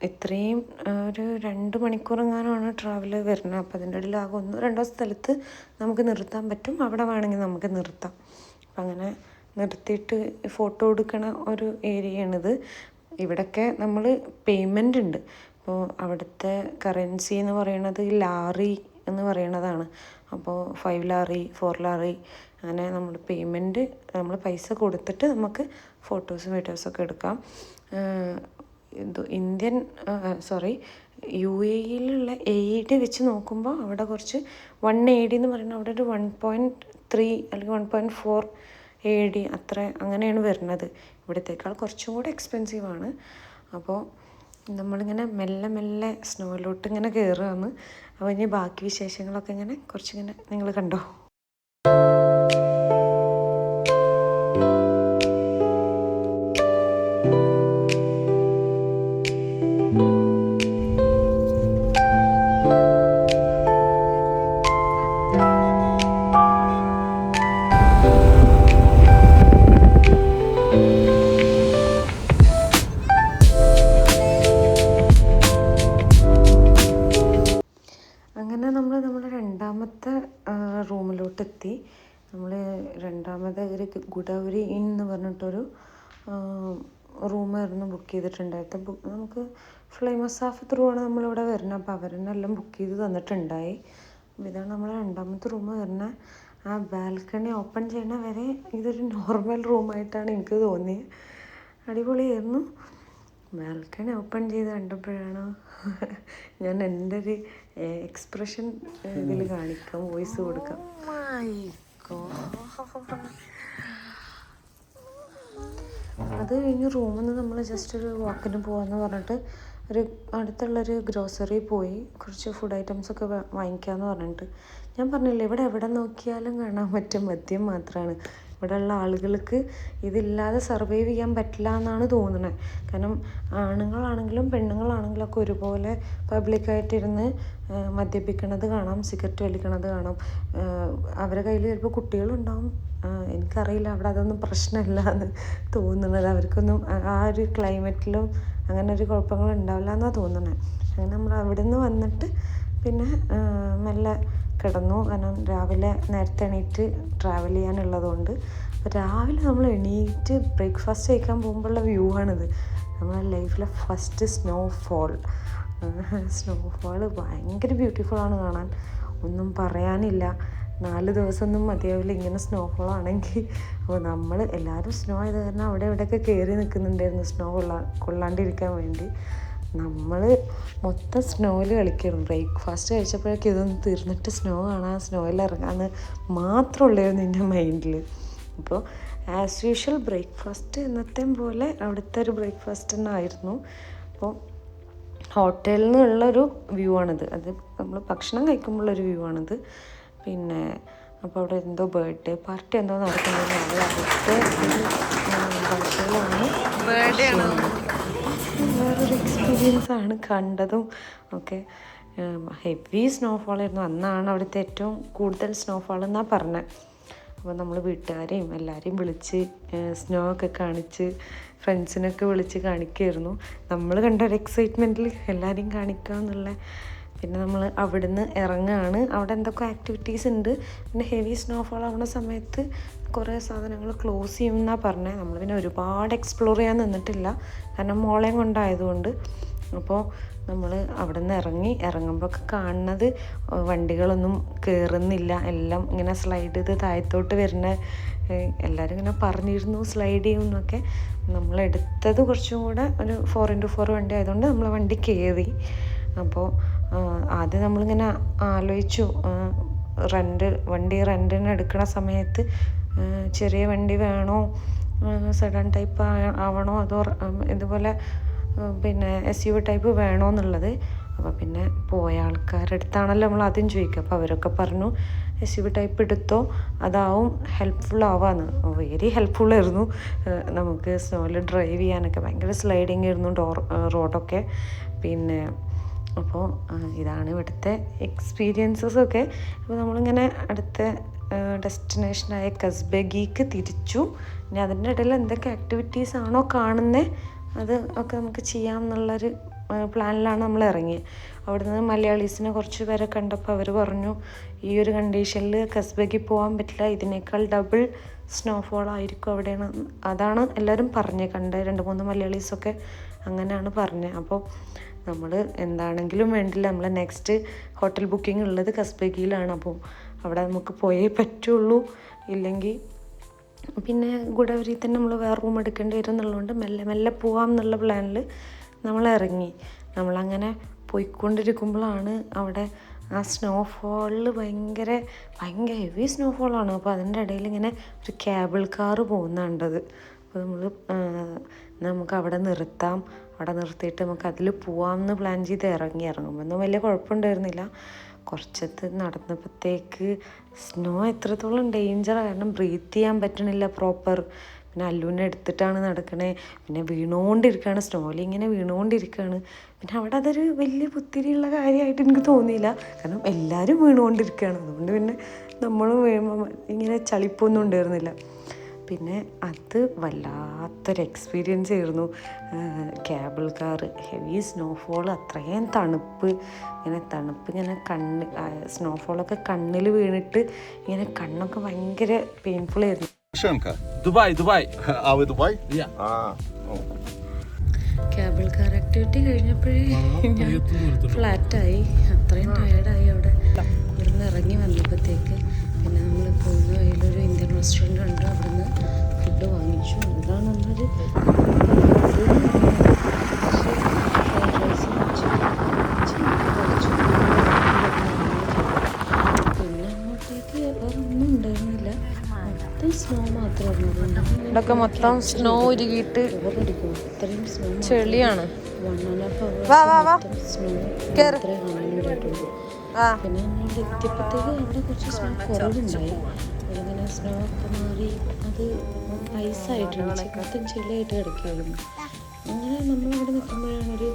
Speaker 1: ഇത്രയും ഒരു 2 മണിക്കൂറെങ്ങാനുമാണ് ട്രാവൽ വരുന്നത്. അപ്പോൾ അതിൻ്റെ ഇടയിൽ ആകെ 1-2 സ്ഥലത്ത് നമുക്ക് നിർത്താൻ പറ്റും. അവിടെ വേണമെങ്കിൽ നമുക്ക് നിർത്താം. അപ്പം അങ്ങനെ നിർത്തിയിട്ട് ഫോട്ടോ എടുക്കണ ഒരു ഏരിയയാണിത്. ഇവിടെയൊക്കെ നമ്മൾ പേയ്മെൻ്റ് ഉണ്ട്. അപ്പോൾ അവിടുത്തെ കറൻസി എന്ന് പറയുന്നത് ലാറി എന്ന് പറയണതാണ്. അപ്പോൾ 5 ലാറി 4 ലാറി അങ്ങനെ നമ്മൾ പേയ്മെൻറ്റ്, നമ്മൾ പൈസ കൊടുത്തിട്ട് നമുക്ക് ഫോട്ടോസും വീഡിയോസൊക്കെ എടുക്കാം. ഇന്ത്യൻ UAE AED വെച്ച് നോക്കുമ്പോൾ അവിടെ കുറച്ച് 180 എന്ന് പറയുന്നത് അവിടെ ഒരു 1.3 അല്ലെങ്കിൽ 1.4 AED അത്ര അങ്ങനെയാണ് വരുന്നത്. ഇവിടത്തേക്കാൾ കുറച്ചും കൂടെ എക്സ്പെൻസീവാണ്. അപ്പോൾ നമ്മളിങ്ങനെ മെല്ലെ മെല്ലെ സ്നോയിലോട്ട് ഇങ്ങനെ കയറുകയാണ്. അപ്പോൾ ഇനി ബാക്കി വിശേഷങ്ങളൊക്കെ ഇങ്ങനെ കുറച്ചിങ്ങനെ നിങ്ങൾ കണ്ടോ. നമ്മുടെ രണ്ടാമത്തെ റൂമിലോട്ടെത്തി. നമ്മൾ രണ്ടാമത് ഒരു ഗുഡൗരി ഇൻ എന്ന് പറഞ്ഞിട്ടൊരു റൂമായിരുന്നു ബുക്ക് ചെയ്തിട്ടുണ്ടായത്. നമുക്ക് ഫ്ലൈ മസാഫ് ത്രൂ ആണ് നമ്മളിവിടെ വരുന്നത്. അപ്പോൾ അവരെന്നെല്ലാം ബുക്ക് ചെയ്ത് തന്നിട്ടുണ്ടായി. ഇതാണ് നമ്മൾ രണ്ടാമത്തെ റൂം വരുന്നത്. ആ ബാൽക്കണി ഓപ്പൺ ചെയ്യണ വരെ ഇതൊരു നോർമൽ റൂമായിട്ടാണ് എനിക്ക് തോന്നിയത്. അടിപൊളിയായിരുന്നു. ബാൽക്കണി ഓപ്പൺ ചെയ്ത് കണ്ടപ്പോഴാണ് ഞാൻ എൻ്റെ ഒരു എക്സ്പ്രഷൻ ഇതിൽ കാണിക്കാം, വോയിസ് കൊടുക്കാം. അത് കഴിഞ്ഞ് റൂമിൽ നിന്ന് നമ്മൾ ജസ്റ്റ് ഒരു വാക്കിന് പോകാമെന്ന് പറഞ്ഞിട്ട് ഒരു അടുത്തുള്ളൊരു ഗ്രോസറി പോയി കുറച്ച് ഫുഡ് ഐറ്റംസൊക്കെ വാങ്ങിക്കാമെന്ന് പറഞ്ഞിട്ട്. ഞാൻ പറഞ്ഞില്ലേ, ഇവിടെ എവിടെ നോക്കിയാലും കാണാൻ പറ്റും മദ്യം മാത്രമാണ്. ഇവിടെയുള്ള ആളുകൾക്ക് ഇതില്ലാതെ സർവൈവ് ചെയ്യാൻ പറ്റില്ല എന്നാണ് തോന്നുന്നത്. കാരണം ആണുങ്ങളാണെങ്കിലും പെണ്ണുങ്ങളാണെങ്കിലും ഒക്കെ ഒരുപോലെ പബ്ലിക്കായിട്ടിരുന്ന് മദ്യപിക്കണത് കാണാം, സിഗരറ്റ് വലിക്കണത് കാണാം. അവരുടെ കയ്യിൽ ചിലപ്പോൾ കുട്ടികളുണ്ടാവും. എനിക്കറിയില്ല, അവിടെ അതൊന്നും പ്രശ്നമില്ല എന്ന് തോന്നുന്നത്. അവർക്കൊന്നും ആ ഒരു ക്ലൈമറ്റിലും അങ്ങനെ ഒരു കുഴപ്പങ്ങളുണ്ടാവില്ല എന്നാണ് തോന്നുന്നത്. അങ്ങനെ നമ്മൾ അവിടെ നിന്ന് വന്നിട്ട് പിന്നെ മെല്ലെ കിടന്നു. കാരണം രാവിലെ നേരത്തെ എണീറ്റ് ട്രാവൽ ചെയ്യാനുള്ളതുകൊണ്ട്. അപ്പോൾ രാവിലെ നമ്മൾ എണീറ്റ് ബ്രേക്ക്ഫാസ്റ്റ് കഴിക്കാൻ പോകുമ്പോഴുള്ള വ്യൂ ആണിത്. നമ്മുടെ ലൈഫിലെ ഫസ്റ്റ് സ്നോഫോൾ ഭയങ്കര ബ്യൂട്ടിഫുള്ളാണ് കാണാൻ, ഒന്നും പറയാനില്ല. 4 ദിവസമൊന്നും മതിയാവില്ല ഇങ്ങനെ സ്നോഫോൾ ആണെങ്കിൽ. അപ്പോൾ നമ്മൾ എല്ലാവരും സ്നോ ആയത് കാരണം അവിടെ ഇവിടെയൊക്കെ കയറി നിൽക്കുന്നുണ്ടായിരുന്നു സ്നോ കൊള്ളാണ്ടിരിക്കാൻ വേണ്ടി. നമ്മൾ മൊത്തം സ്നോയിൽ കളിക്കണം. ബ്രേക്ക്ഫാസ്റ്റ് കഴിച്ചപ്പോഴേക്കും ഇതൊന്ന് തീർന്നിട്ട് സ്നോ കാണാൻ, സ്നോയിൽ ഇറങ്ങാമെന്ന് മാത്രമുള്ളായിരുന്നു എൻ്റെ മൈൻഡിൽ. അപ്പോൾ ആസ് യൂഷ്വൽ ബ്രേക്ക്ഫാസ്റ്റ് എന്നത്തെയും പോലെ അവിടുത്തെ ഒരു ബ്രേക്ക്ഫാസ്റ്റ് തന്നെ ആയിരുന്നു. അപ്പോൾ ഹോട്ടലിൽ നിന്നുള്ളൊരു വ്യൂ ആണിത്. അത് നമ്മൾ ഭക്ഷണം കഴിക്കുമ്പോഴുള്ളൊരു വ്യൂ ആണിത്. പിന്നെ അപ്പോൾ അവിടെ എന്തോ ബർത്ത്ഡേ പാർട്ടി എന്തോ നടക്കുന്നുണ്ട്. അത് അവിടുത്തെ വേറൊരു എക്സ്പീരിയൻസ് ആണ് കണ്ടതും ഒക്കെ. ഹെവി സ്നോഫോളായിരുന്നു. അന്നാണ് അവിടുത്തെ ഏറ്റവും കൂടുതൽ സ്നോഫോൾ എന്നാണ് പറഞ്ഞത്. അപ്പോൾ നമ്മൾ വീട്ടുകാരെയും എല്ലാവരെയും വിളിച്ച് സ്നോ ഒക്കെ കാണിച്ച് ഫ്രണ്ട്സിനൊക്കെ വിളിച്ച് കാണിക്കുമായിരുന്നു. നമ്മൾ കണ്ട ഒരു എക്സൈറ്റ്മെൻറ്റിൽ എല്ലാവരെയും കാണിക്കുക എന്നുള്ള. പിന്നെ നമ്മൾ അവിടുന്ന് ഇറങ്ങുകയാണ്. അവിടെ എന്തൊക്കെ ആക്ടിവിറ്റീസ് ഉണ്ട്. പിന്നെ ഹെവി സ്നോഫോൾ ആവുന്ന സമയത്ത് കുറേ സാധനങ്ങൾ ക്ലോസ് ചെയ്യുമെന്നാണ് പറഞ്ഞത്. നമ്മൾ പിന്നെ ഒരുപാട് എക്സ്പ്ലോർ ചെയ്യാൻ നിന്നിട്ടില്ല, കാരണം മോളെയും കൊണ്ടായതുകൊണ്ട്. അപ്പോൾ നമ്മൾ അവിടെ നിന്ന് ഇറങ്ങുമ്പോഴൊക്കെ കാണുന്നത് വണ്ടികളൊന്നും കയറുന്നില്ല, എല്ലാം ഇങ്ങനെ സ്ലൈഡ് ചെയ്ത് താഴത്തോട്ട് വരുന്ന, എല്ലാവരും ഇങ്ങനെ പറഞ്ഞിരുന്നു സ്ലൈഡ് ചെയ്യുമെന്നൊക്കെ. നമ്മളെടുത്തത് കുറച്ചും കൂടെ ഒരു 4x4 വണ്ടി ആയതുകൊണ്ട് നമ്മൾ വണ്ടി കയറി. അപ്പോൾ ആദ്യം നമ്മളിങ്ങനെ ആലോചിച്ചു, വണ്ടി റെൻറ്റിന് എടുക്കുന്ന സമയത്ത് ചെറിയ വണ്ടി വേണോ, സെഡാൻ ടൈപ്പ് ആവണോ, അതോ ഇതുപോലെ പിന്നെ SUV ടൈപ്പ് വേണോ എന്നുള്ളത്. അപ്പോൾ പിന്നെ പോയ ആൾക്കാരുടെ അടുത്താണല്ലോ നമ്മൾ ആദ്യം ചോദിക്കുക. അപ്പോൾ അവരൊക്കെ പറഞ്ഞു SUV ടൈപ്പ് എടുത്തോ, അതാവും ഹെൽപ്ഫുൾ ആവാന്ന്. വെരി ഹെൽപ്ഫുള്ളായിരുന്നു. നമുക്ക് സ്നോയിൽ ഡ്രൈവ് ചെയ്യാനൊക്കെ ഭയങ്കര സ്ലൈഡിങ് ആയിരുന്നു റോഡൊക്കെ. പിന്നെ അപ്പോൾ ഇതാണ് ഇവിടുത്തെ എക്സ്പീരിയൻസസൊക്കെ. അപ്പോൾ നമ്മളിങ്ങനെ അടുത്ത ഡെസ്റ്റിനേഷനായ കസ്ബഗിക്ക് തിരിച്ചു. ഇനി അതിൻ്റെ ഇടയിൽ എന്തൊക്കെ ആക്ടിവിറ്റീസ് ആണോ കാണുന്നത് അത് ഒക്കെ നമുക്ക് ചെയ്യാം എന്നുള്ളൊരു പ്ലാനിലാണ് നമ്മൾ ഇറങ്ങിയത്. അവിടുന്ന് മലയാളീസിനെ കുറച്ച് പേരെ കണ്ടപ്പോൾ അവർ പറഞ്ഞു ഈ ഒരു കണ്ടീഷനിൽ കസ്ബഗി പോകാൻ പറ്റില്ല, ഇതിനേക്കാൾ ഡബിൾ സ്നോഫോൾ ആയിരിക്കും അവിടെയാണ്. അതാണ് എല്ലാവരും പറഞ്ഞത്. കണ്ട 2-3 മലയാളീസൊക്കെ അങ്ങനെയാണ് പറഞ്ഞത്. അപ്പോൾ നമ്മൾ എന്താണെങ്കിലും വേണ്ടില്ല, നമ്മൾ നെക്സ്റ്റ് ഹോട്ടൽ ബുക്കിംഗ് ഉള്ളത് കസ്ബഗിയിലാണ്. അപ്പോൾ അവിടെ നമുക്ക് പോയേ പറ്റുള്ളൂ, ഇല്ലെങ്കിൽ പിന്നെ ഗുഡാവരി തന്നെ നമ്മൾ വേറെ റൂം എടുക്കേണ്ടി വരും എന്നുള്ളതുകൊണ്ട് മെല്ലെ പോവാം എന്നുള്ള പ്ലാനിൽ നമ്മൾ ഇറങ്ങി. നമ്മളങ്ങനെ പോയിക്കൊണ്ടിരിക്കുമ്പോഴാണ് അവിടെ ആ സ്നോഫോളിൽ ഭയങ്കര ഹെവി സ്നോഫോളാണ്. അപ്പോൾ അതിൻ്റെ ഇടയിൽ ഇങ്ങനെ ഒരു കേബിൾ കാറ് പോകുന്നുണ്ടത്. അപ്പോൾ നമുക്ക് അവിടെ നിർത്താം, അവിടെ നിർത്തിയിട്ട് നമുക്ക് അതിൽ പോവാമെന്ന് പ്ലാൻ ചെയ്ത് ഇറങ്ങുമ്പോൾ ഒന്നും വലിയ കുഴപ്പമുണ്ടായിരുന്നില്ല. കുറച്ചത്ത് നടന്നപ്പോഴത്തേക്ക് സ്നോ എത്രത്തോളം ഡേഞ്ചറാണ്, കാരണം ബ്രീത്ത് ചെയ്യാൻ പറ്റണില്ല പ്രോപ്പർ. പിന്നെ അല്ലുവിനെ എടുത്തിട്ടാണ് നടക്കണേ, പിന്നെ വീണുകൊണ്ടിരിക്കുകയാണ്, സ്നോയിൽ ഇങ്ങനെ വീണുകൊണ്ടിരിക്കുകയാണ്. പിന്നെ അവിടെ അതൊരു വലിയ പുത്തിരിയുള്ള കാര്യമായിട്ട് എനിക്ക് തോന്നിയില്ല, കാരണം എല്ലാവരും വീണുകൊണ്ടിരിക്കുകയാണ്. അതുകൊണ്ട് പിന്നെ നമ്മളും വീഴുമ്പോൾ ഇങ്ങനെ ചളിപ്പൊന്നും ഉണ്ടായിരുന്നില്ല. പിന്നെ അത് വല്ലാത്തൊരു എക്സ്പീരിയൻസ് ആയിരുന്നു. കേബിൾ കാറ്, ഹെവി സ്നോഫോൾ, അത്രയും തണുപ്പ്, ഇങ്ങനെ സ്നോഫോളൊക്കെ കണ്ണിൽ വീണിട്ട് ഇങ്ങനെ കണ്ണൊക്കെ ഭയങ്കര പെയിൻഫുൾ ആയിരുന്നു.
Speaker 3: ദുബായ്.
Speaker 1: കേബിൾ കാർ ആക്ടിവിറ്റി കഴിഞ്ഞപ്പോഴേ ഞാൻ ഫ്ലാറ്റായി, അത്രയും ടയർഡായി അവിടെ ഇവിടുന്ന് ഇറങ്ങി വന്നപ്പോഴത്തേക്ക്. പിന്നെ നമ്മൾ പോകുന്ന വഴിയിലൊരു ഇന്ത്യൻ റെസ്റ്റോറൻറ്റ് ഉണ്ട്, അവിടുന്ന് ഫുഡ് വാങ്ങിച്ചു. അതാണ് നമ്മളൊരു പിന്നെ അങ്ങോട്ടേക്ക് വേറെ ഒന്നും ഉണ്ടായിരുന്നില്ല, മൊത്തം സ്നോ മാത്രമായിരുന്നു.
Speaker 2: ഇവിടെയൊക്കെ മൊത്തം സ്നോ ഉരുകിയിട്ട്
Speaker 1: ഇത്രയും സ്നോ
Speaker 2: ചെളിയാണ്.
Speaker 1: 1.5 hours സ്നോ മാത്രമേ കാണാനായിട്ടുള്ളൂ. പിന്നെ നമ്മൾ എത്തിയപ്പോഴത്തേക്ക് അവിടെ കുറച്ച് സ്നോ കുറവുണ്ടായി. അതിങ്ങനെ സ്നോ ഒക്കെ മാറി അത് ഐസായിട്ടുണ്ട്, മൊത്തം ചെളിയായിട്ട് കിടക്കുകയായിരുന്നു. അങ്ങനെ നമ്മളവിടെ നിൽക്കുമ്പോഴാണ് ഒരു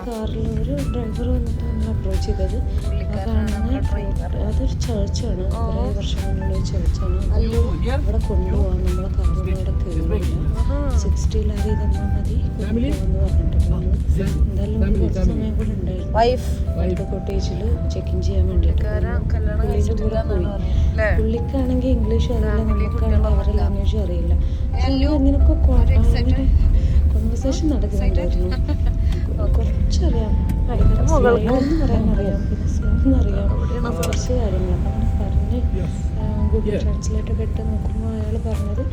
Speaker 1: കാറിൽ ഒരു ഡ്രൈവർ വന്നിട്ട് നമ്മൾ അപ്രോച്ച് ചെയ്തത്. അതൊരു ചർച്ചാണ്, കുറേ വർഷം മുന്നുള്ള ഒരു ചർച്ചാണ്. അവിടെ കൊണ്ടുപോകാൻ നമ്മളെ കാറൊന്നും അവിടെ കയറിയില്ല, 60 ലാരി തന്നാൽ മതി കൊണ്ടുപോകാമെന്ന് പറഞ്ഞിട്ട് നമ്മൾ എന്തായാലും കുറച്ച് സമയം കൂടെ ഉണ്ടായിരുന്നു കോട്ടേജിൽ ചെക്കിങ് ചെയ്യാൻ വേണ്ടിയിട്ട്. പുള്ളിൻ്റെ കൂടെ പോയി. പുള്ളിക്കാണെങ്കിൽ ഇംഗ്ലീഷ് അറിയില്ല, നമുക്കാണെങ്കിൽ അവരുടെ ലാംഗ്വേജും അറിയില്ല. അങ്ങനെയൊക്കെ കോൺവെർസേഷൻ നടക്കുന്നുണ്ടായിരുന്നു. കുറച്ചറിയാം, എന്ന് പറയാനറിയാം, പിന്നെ സ്നോ അറിയാം, കുറച്ച് കാര്യങ്ങൾ. അപ്പം പറഞ്ഞ് ഗൂഗിൾ ട്രാൻസ്ലേറ്റൊക്കെ ഇട്ട് നോക്കുമ്പോൾ അയാൾ പറഞ്ഞത്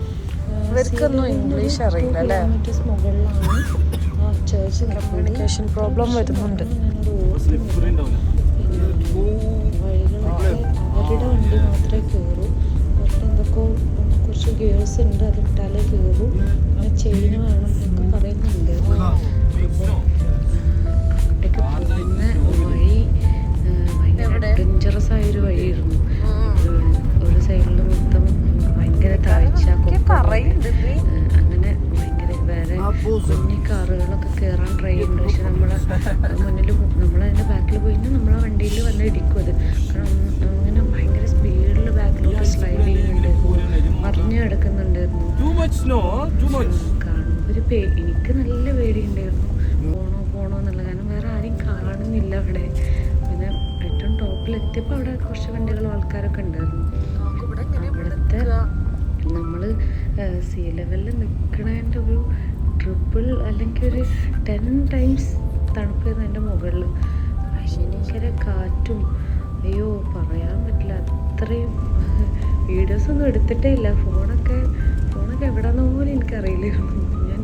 Speaker 2: ഇംഗ്ലീഷ് അറിയില്ല അല്ലേ,
Speaker 1: കിലോമീറ്റേഴ്സ് മുകളിലാണ് ആ ചേർച്ച്.
Speaker 2: കമ്മ്യൂണിക്കേഷൻ പ്രോബ്ലം വരുന്നുണ്ട്.
Speaker 1: വഴികളൊക്കെ അവരുടെ വണ്ടി മാത്രമേ കയറൂ, അവരുടെ എന്തൊക്കെ കുറച്ച് ഗിയേഴ്സ് ഉണ്ട്, അതിട്ടാലേ കയറൂ, പിന്നെ ചെയിന് വേണം എന്നൊക്കെ പറയുന്നുണ്ട്. അപ്പോൾ ഇവിടേക്ക് പോകുന്ന വഴി ഭയങ്കര ഡേഞ്ചറസ് ആയൊരു വഴിയായിരുന്നു. ഒരു സൈഡിൽ മൊത്തം ഭയങ്കര താഴ്ച, അങ്ങനെ ഭയങ്കര വേറെ കുഞ്ഞി കാറുകളൊക്കെ കയറാൻ ട്രൈ ചെയ്യുന്നുണ്ട്. പക്ഷെ നമ്മളതിൻ്റെ ബാക്കിൽ പോയി നമ്മളെ വണ്ടിയിൽ വന്ന് ഇടിക്കും അത്, കാരണം അങ്ങനെ ഭയങ്കര സ്പീഡിൽ ബാക്കിലോട്ട് സ്ലൈഡ് ചെയ്യുന്നുണ്ടായിരുന്നു, മറിഞ്ഞു കിടക്കുന്നുണ്ടായിരുന്നു. കാണുമ്പോൾ എനിക്ക് നല്ല പേടിയുണ്ടായിരുന്നു, പോണോ എന്നുള്ള, കാരണം വേറെ ആരെയും കാണുന്നില്ല അവിടെ. പിന്നെ ഏറ്റവും ടോപ്പിലെത്തിയപ്പോൾ അവിടെ കുറച്ച് വണ്ടികളും ആൾക്കാരൊക്കെ ഉണ്ടായിരുന്നു. അവിടുത്തെ നമ്മൾ സീ ലെവലിൽ നിൽക്കണതിൻ്റെ ഒരു ട്രിപ്പിൾ അല്ലെങ്കിൽ ഒരു 10 times തണുപ്പായിരുന്നു എൻ്റെ മുകളിൽ. ഭയങ്കര കാറ്റും, അയ്യോ പറയാൻ പറ്റില്ല. അത്രയും വീഡിയോസൊന്നും എടുത്തിട്ടേ ഇല്ല. ഫോണൊക്കെ എവിടെയെന്ന് പോലും എനിക്കറിയില്ലായിരുന്നു. ഞാൻ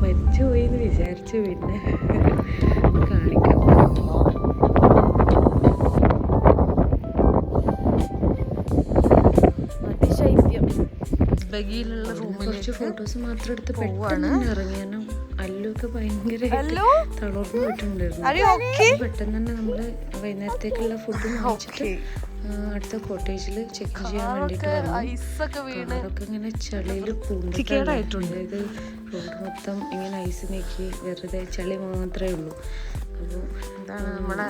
Speaker 1: മരിച്ചു പോയി എന്ന് വിചാരിച്ചു. പിന്നെ കാണിക്കാം.
Speaker 2: അതിശൈത്യം. ബഗിയിലുള്ള റൂമിൽ
Speaker 1: കുറച്ച് ഫോട്ടോസ് മാത്രം എടുത്ത് പെട്ടെന്ന് ഇറങ്ങിയാലും അല്ലൊക്കെ ഭയങ്കര തളർന്നു പോയിട്ടുണ്ടായിരുന്നു. പെട്ടെന്ന് തന്നെ നമ്മള് വൈകുന്നേരത്തേക്കുള്ള ഫുഡ് വാങ്ങിച്ചിട്ട് അടുത്ത കോട്ടേജിൽ ചെക്ക് ചെയ്യാൻ വേണ്ടിയിട്ട് കാറൊക്കെ ഇങ്ങനെ ചളിയിൽ പൂണ്ടിട്ടുണ്ട്. ഇത് റോഡ് മൊത്തം ഇങ്ങനെ ഐസ് നീക്കി വെറുതെ ചളി മാത്രമേ ഉള്ളൂ. അപ്പോൾ
Speaker 2: നമ്മുടെ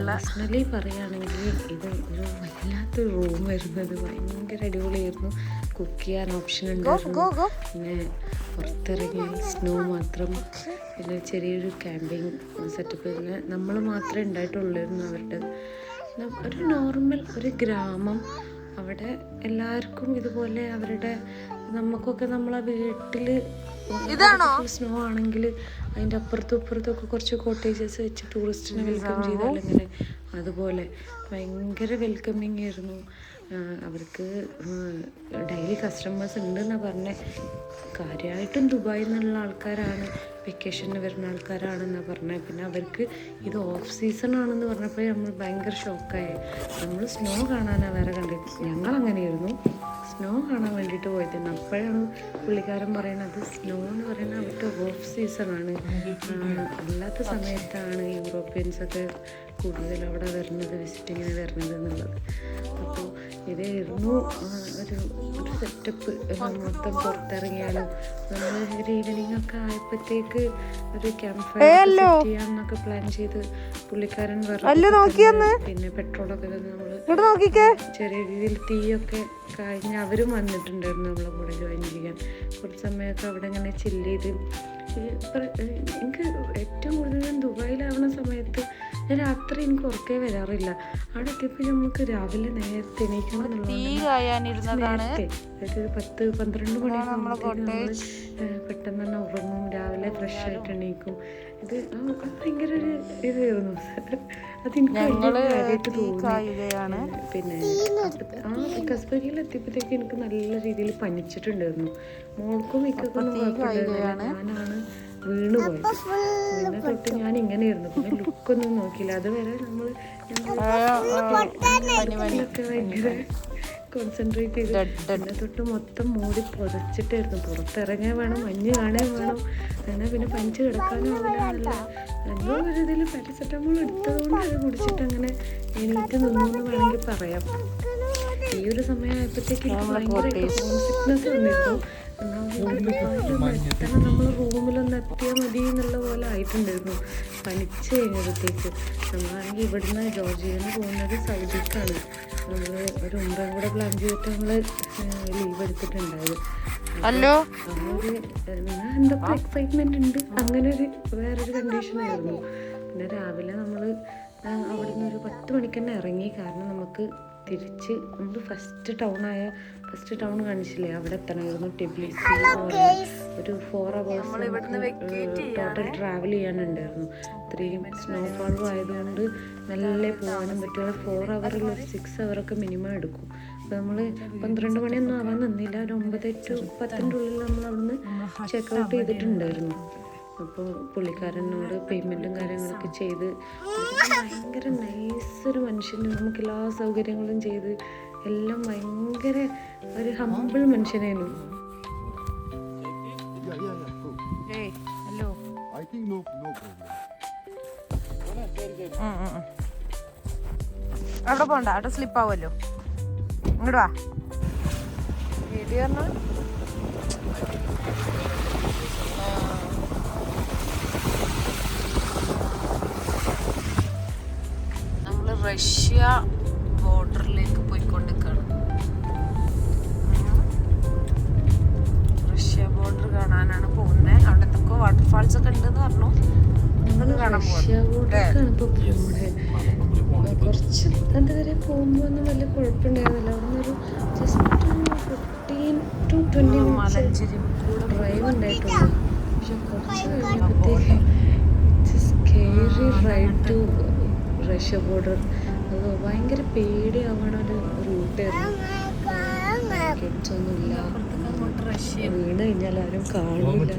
Speaker 1: പേഴ്സണലി പറയുകയാണെങ്കിൽ ഇത് ഒരു വല്ലാത്തൊരു റൂം വരുന്നത്. ഭയങ്കര അടിപൊളിയായിരുന്നു. കുക്ക് ചെയ്യാൻ ഓപ്ഷൻ ഉണ്ടായിരുന്നു. പിന്നെ പുറത്തിറങ്ങി സ്നോ മാത്രം, പിന്നെ ചെറിയൊരു ക്യാമ്പിങ് സെറ്റപ്പ്. പിന്നെ നമ്മൾ മാത്രമേ ഉണ്ടായിട്ടുള്ളായിരുന്നു. അവരുടെ ഒരു നോർമൽ ഒരു ഗ്രാമം. അവിടെ എല്ലാവർക്കും ഇതുപോലെ അവരുടെ നമുക്കൊക്കെ നമ്മളെ വീട്ടിൽ സ്നോ ആണെങ്കിൽ അതിൻ്റെ അപ്പുറത്തും ഇപ്പുറത്തൊക്കെ കുറച്ച് കോട്ടേജസ് വെച്ച് ടൂറിസ്റ്റിനെ വെൽക്കം ചെയ്താൽ ഇങ്ങനെ അതുപോലെ ഭയങ്കര വെൽക്കമിങ് ആയിരുന്നു. അവർക്ക് ഡെയിലി കസ്റ്റമേഴ്സ് ഉണ്ടെന്നാണ് പറഞ്ഞത്. കാര്യമായിട്ടും ദുബായിൽ നിന്നുള്ള ആൾക്കാരാണ്, വെക്കേഷന് വരുന്ന ആൾക്കാരാണെന്നാണ് പറഞ്ഞത്. പിന്നെ അവർക്ക് ഇത് ഓഫ് സീസൺ ആണെന്ന് പറഞ്ഞപ്പോൾ നമ്മൾ ഭയങ്കര ഷോക്കായി. നമ്മൾ സ്നോ കാണാനാണ് വേറെ കണ്ടത്. ഞങ്ങളങ്ങനെയായിരുന്നു, സ്നോ കാണാൻ വേണ്ടിയിട്ട് പോയിരുന്നു. അപ്പോഴാണ് പുള്ളിക്കാരൻ പറയുന്നത് സ്നോ എന്ന് പറയുന്നത് അവർക്ക് ഓഫ് സീസണാണ്, അല്ലാത്ത സമയത്താണ് യൂറോപ്യൻസൊക്കെ കൂടുതൽ അവിടെ വരുന്നത്, വിസിറ്റിങ്ങിന് വരുന്നത് എന്നുള്ളത്. അപ്പോൾ ഇതായിരുന്നു ഒരു സെറ്റപ്പ്. മൊത്തം പുറത്തിറങ്ങിയാലും നമ്മൾ ഒരു ഈവനിങ് ഒക്കെ ആയപ്പോഴത്തേക്ക് ഒരു ക്യാമ്പ് ഫയർ സെറ്റ് ചെയ്യാമെന്നൊക്കെ പ്ലാൻ ചെയ്ത് പുള്ളിക്കാരൻ പിന്നെ പെട്രോളൊക്കെ നമ്മൾ ചെറിയ രീതിയിൽ തീയൊക്കെ കഴിഞ്ഞ് അവരും വന്നിട്ടുണ്ടായിരുന്നു നമ്മളെ കൂടെ ജോയിൻ ചെയ്യാൻ. കുറച്ച് സമയമൊക്കെ അവിടെ ഇങ്ങനെ ചില്ല് ചെയ്ത്. എനിക്ക് ഏറ്റവും കൂടുതൽ ഞാൻ ദുബായിലാവുന്ന സമയത്ത് ഞാൻ രാത്രി എനിക്ക് ഉറക്കേ വരാറില്ല. അവിടെ എത്തിയപ്പോൾ നമുക്ക് രാവിലെ നേരത്തെ എണീക്കണം എന്നുള്ളത്. നേരത്തെ അതായത് 10-12 മണി പെട്ടെന്ന് തന്നെ ഉറങ്ങും, രാവിലെ ഫ്രഷ് ആയിട്ട് എണീക്കും. ഇത് ഭയങ്കര ഒരു ഇതായിരുന്നു. അതെനിക്ക് കാര്യമായിട്ട് തോന്നി. പിന്നെ കസ്ബരിയിൽ എത്തിയപ്പോഴത്തേക്ക് എനിക്ക് നല്ല രീതിയിൽ പനിച്ചിട്ടുണ്ടായിരുന്നു. മോൾക്കും മിക്കൊന്നും കുഴപ്പമില്ലായിരുന്നു. ഞാനാണ് വീണ് പോയത്. പിന്നെ തൊട്ട് ഞാൻ ഇങ്ങനെയായിരുന്നു. പിന്നെ ലുക്കൊന്നും നോക്കിയില്ല. അതുവരെ നമ്മൾ ഒക്കെ ഭയങ്കര കോൺസെൻട്രേറ്റ് ചെയ്ത് പിന്നെ തൊട്ട് മൊത്തം മൂടി പുതച്ചിട്ടായിരുന്നു. പുറത്തിറങ്ങാൻ വേണം, മഞ്ഞ് കാണാൻ വേണം, അങ്ങനെ പിന്നെ പനിച്ച് കിടക്കാനും ആവില്ല. എന്തോ ഒരു ഇതിൽ പാരസെറ്റമോൾ എടുത്തതുകൊണ്ട് അത് കുടിച്ചിട്ട് അങ്ങനെ എണീറ്റ് നിന്നു എന്ന് വേണമെങ്കിൽ പറയാം. ഈ ഒരു സമയമായപ്പോഴത്തേക്ക് ഭയങ്കര ഹോം സിക്നെസ് വന്നിരുന്നു. എത്തണം, നമ്മൾ റൂമിലൊന്ന് എത്തിയാൽ മതി എന്നുള്ള പോലെ ആയിട്ടുണ്ടായിരുന്നു. പനിച്ച് കഴിഞ്ഞപ്പോഴത്തേക്ക് നമ്മളാണെങ്കിൽ ഇവിടുന്ന് ജോർജിയയിൽ നിന്ന് പോകുന്നത് സൗദിക്കാണ്. നമ്മൾ ഒരു ഉംറ കൂടെ പ്ലാൻ ചെയ്തിട്ട് നമ്മൾ ലീവ് എടുത്തിട്ടുണ്ടായത്. എന്തൊക്കെ എക്സൈറ്റ്മെന്റ് ഉണ്ട്. അങ്ങനെ ഒരു വേറൊരു കണ്ടീഷനായിരുന്നു. പിന്നെ രാവിലെ നമ്മൾ അവിടെ നിന്ന് ഒരു 10 മണിക്ക് തന്നെ ഇറങ്ങി. കാരണം നമുക്ക് തിരിച്ച് നമ്മൾ ഫസ്റ്റ് ടൗൺ കാണിച്ചില്ലേ, അവിടെ എത്തണമായിരുന്നു. ടിബ്ലിസി ഒരു 4 hours ടോട്ടൽ ട്രാവൽ ചെയ്യാനുണ്ടായിരുന്നു. ഇത്രയും സ്നോഫാളും ആയതുകൊണ്ട് നല്ല പോകാനും പറ്റും. 4 hour-ൽ ഒരു 6 hour മിനിമം എടുക്കും. അപ്പോൾ നമ്മൾ 12 മണിയൊന്നും ആവാൻ നിന്നില്ല. ഒരു 9 to 10-ൻ്റെ ഉള്ളിൽ നമ്മൾ അവിടുന്ന് ചെക്കൗട്ട് ചെയ്തിട്ടുണ്ടായിരുന്നു. അപ്പോൾ പുള്ളിക്കാരനോട് പേയ്മെൻറ്റും കാര്യങ്ങളൊക്കെ ചെയ്ത് ഭയങ്കര നൈസൊരു മനുഷ്യന്, നമുക്ക് എല്ലാ സൗകര്യങ്ങളും ചെയ്ത് എല്ലാം ഭയങ്കര ഒരു ഹമ്പിൾ മനുഷ്യനായിരുന്നു.
Speaker 2: അവിടെ പോണ്ട, അവിടെ സ്ലിപ്പ് ആവുമല്ലോ. ഇങ്ങോട്ട് വാ. വീഡിയോ നമ്മള് റഷ്യ ബോർഡറിലേക്ക് പോയിക്കൊണ്ടിരിക്കുകയാണ്. റഷ്യ ബോർഡർ കാണാനാണ് പോകുന്നത്. അവിടെ എന്തൊക്കെ വാട്ടർഫാൾസ് ഒക്കെ ഉണ്ടെന്ന് പറഞ്ഞു.
Speaker 1: കുറച്ച് അതുവരെ പോകുമ്പോൾ ഒന്നും വലിയ കുഴപ്പമുണ്ടായിരുന്നില്ല. അവിടെ നിന്നൊരു ജസ്റ്റ് 15 to 20 minutes ഡ്രൈവ് ഉണ്ടായിട്ടുള്ളൂ. പക്ഷെ കുറച്ച് കഴിഞ്ഞപ്പോഴത്തേക്ക് ferry ride to Russia border. അത് ഭയങ്കര പേടിയാവണ ഒരു റൂട്ടായിരുന്നു. കിഡ്സ് ഒന്നുമില്ല, വീണ് കഴിഞ്ഞാൽ ആരും കാണില്ല.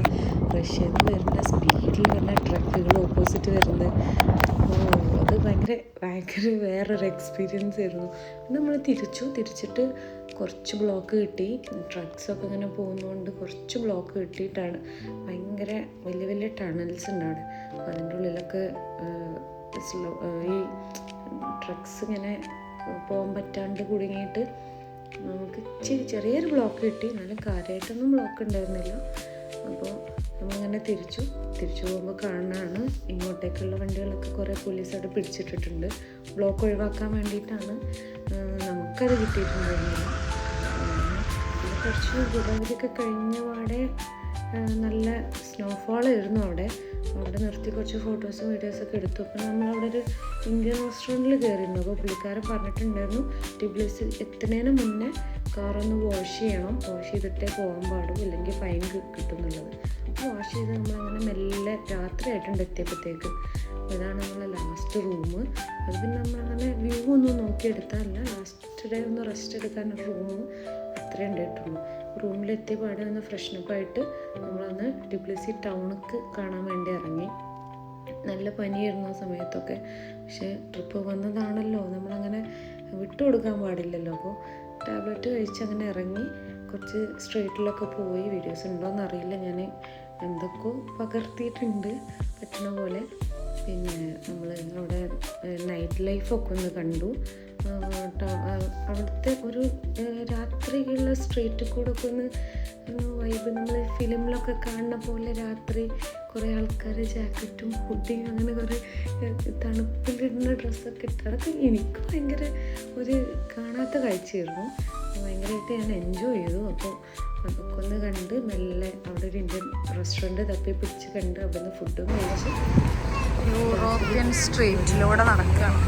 Speaker 1: റഷ്യയിൽ നിന്ന് വരുന്ന സ്പീഡിൽ വരുന്ന ട്രക്കുകൾ ഓപ്പോസിറ്റ് വരുന്നത്. അത് ഭയങ്കര വേറൊരു എക്സ്പീരിയൻസ് ആയിരുന്നു. പിന്നെ നമ്മൾ തിരിച്ചിട്ട് കുറച്ച് ബ്ലോക്ക് കിട്ടി. ട്രക്സൊക്കെ ഇങ്ങനെ പോകുന്നതുകൊണ്ട് കുറച്ച് ബ്ലോക്ക് കിട്ടിയിട്ടാണ്. ഭയങ്കര വലിയ വലിയ ടണൽസ് ഉണ്ട് അവിടെ. അതിൻ്റെ ഉള്ളിലൊക്കെ ഈ ട്രക്സ് ഇങ്ങനെ പോകാൻ പറ്റാണ്ട് കുടുങ്ങിയിട്ട് നമുക്ക് ചെറിയൊരു ബ്ലോക്ക് കിട്ടി. എന്നാലും കാര്യമായിട്ടൊന്നും ബ്ലോക്ക് ഉണ്ടായിരുന്നില്ല. അപ്പോൾ നമ്മളിങ്ങനെ തിരിച്ചു പോകുമ്പോൾ കാണാനാണ് ഇങ്ങോട്ടേക്കുള്ള വണ്ടികളൊക്കെ കുറേ പോലീസ് അവിടെ പിടിച്ചിട്ടിട്ടുണ്ട്. ബ്ലോക്ക് ഒഴിവാക്കാൻ വേണ്ടിയിട്ടാണ്. നമുക്കത് കിട്ടിയിട്ടുണ്ടായിരുന്നില്ല. പിന്നെ കുറച്ച് ഗുരുവായൂരൊക്കെ കഴിഞ്ഞ പാടെ നല്ല സ്നോഫോൾ ആയിരുന്നു അവിടെ നിർത്തി കുറച്ച് ഫോട്ടോസും വീഡിയോസൊക്കെ എടുത്തു. അപ്പോൾ നമ്മളവിടെ ഒരു ഇന്ത്യൻ റെസ്റ്റോറൻറ്റിൽ കയറിയിരുന്നു. അപ്പോൾ പുള്ളിക്കാരൻ പറഞ്ഞിട്ടുണ്ടായിരുന്നു ടിബ്ലിസ് എത്തുന്നതിന് മുന്നേ കാറൊന്ന് വാഷ് ചെയ്യണം, വാഷ് ചെയ്തിട്ടേ പോകാൻ പാടും, ഇല്ലെങ്കിൽ ഫൈൻ കിട്ടും എന്നുള്ളത്. അപ്പോൾ വാഷ് ചെയ്ത് നമ്മളങ്ങനെ മെല്ലെ രാത്രി ആയിട്ടുണ്ട് എത്തിയപ്പോഴത്തേക്ക്. ഇതാണ് നമ്മളെ ലാസ്റ്റ് റൂം. അത് പിന്നെ നമ്മളങ്ങനെ വ്യൂ ഒന്നും നോക്കിയെടുത്താലല്ല, ലാസ്റ്റ് ഡേ ഒന്ന് റെസ്റ്റ് എടുക്കാനൊരു റൂം അത്രേ ഉണ്ടായിട്ടുള്ളൂ. റൂമിലെത്തിയ പാടെ ഒന്ന് ഫ്രഷ്നപ്പായിട്ട് നമ്മളന്ന് ടിബ്ലിസി ടൗണിക്ക് കാണാൻ വേണ്ടി ഇറങ്ങി. നല്ല പനിയായിരുന്നു ആ സമയത്തൊക്കെ. പക്ഷേ ട്രിപ്പ് വന്നതാണല്ലോ, നമ്മളങ്ങനെ വിട്ടുകൊടുക്കാൻ പാടില്ലല്ലോ. അപ്പോൾ ടാബ്ലറ്റ് കഴിച്ച് അങ്ങനെ ഇറങ്ങി കുറച്ച് സ്ട്രീറ്റിലൊക്കെ പോയി. വീഡിയോസ് ഉണ്ടോയെന്ന് അറിയില്ല, ഞാൻ എന്തൊക്കെയോ പകർത്തിയിട്ടുണ്ട് പറ്റുന്ന പോലെ. പിന്നെ നമ്മൾ അവിടെ നൈറ്റ് ലൈഫൊക്കെ ഒന്ന് കണ്ടു. അവിടുത്തെ ഒരു രാത്രിയുള്ള സ്ട്രീറ്റിൽ കൂടെ ഒക്കെ ഒന്ന് വൈബ്, നമ്മൾ ഫിലിമിലൊക്കെ കാണുന്ന പോലെ രാത്രി കുറേ ആൾക്കാർ ജാക്കറ്റും ഹുഡിയും അങ്ങനെ കുറേ തണുപ്പിലിടുന്ന ഡ്രസ്സൊക്കെ ഇട്ട്, അതൊക്കെ എനിക്ക് ഭയങ്കര ഒരു കാണാത്ത കാഴ്ചയായിരുന്നു. ഭയങ്കരമായിട്ട് ഞാൻ എൻജോയ് ചെയ്തു. അപ്പോൾ അതൊക്കെ ഒന്ന് കണ്ട് മെല്ലെ അവിടെ ഒരു ഇന്ത്യൻ റെസ്റ്റോറൻറ്റ് തപ്പി പിടിച്ച് കണ്ട് അവിടെ നിന്ന് ഫുഡും കഴിച്ച്
Speaker 2: യൂറോപ്യൻ സ്ട്രീറ്റിലൂടെ നടക്കുകയാണ്.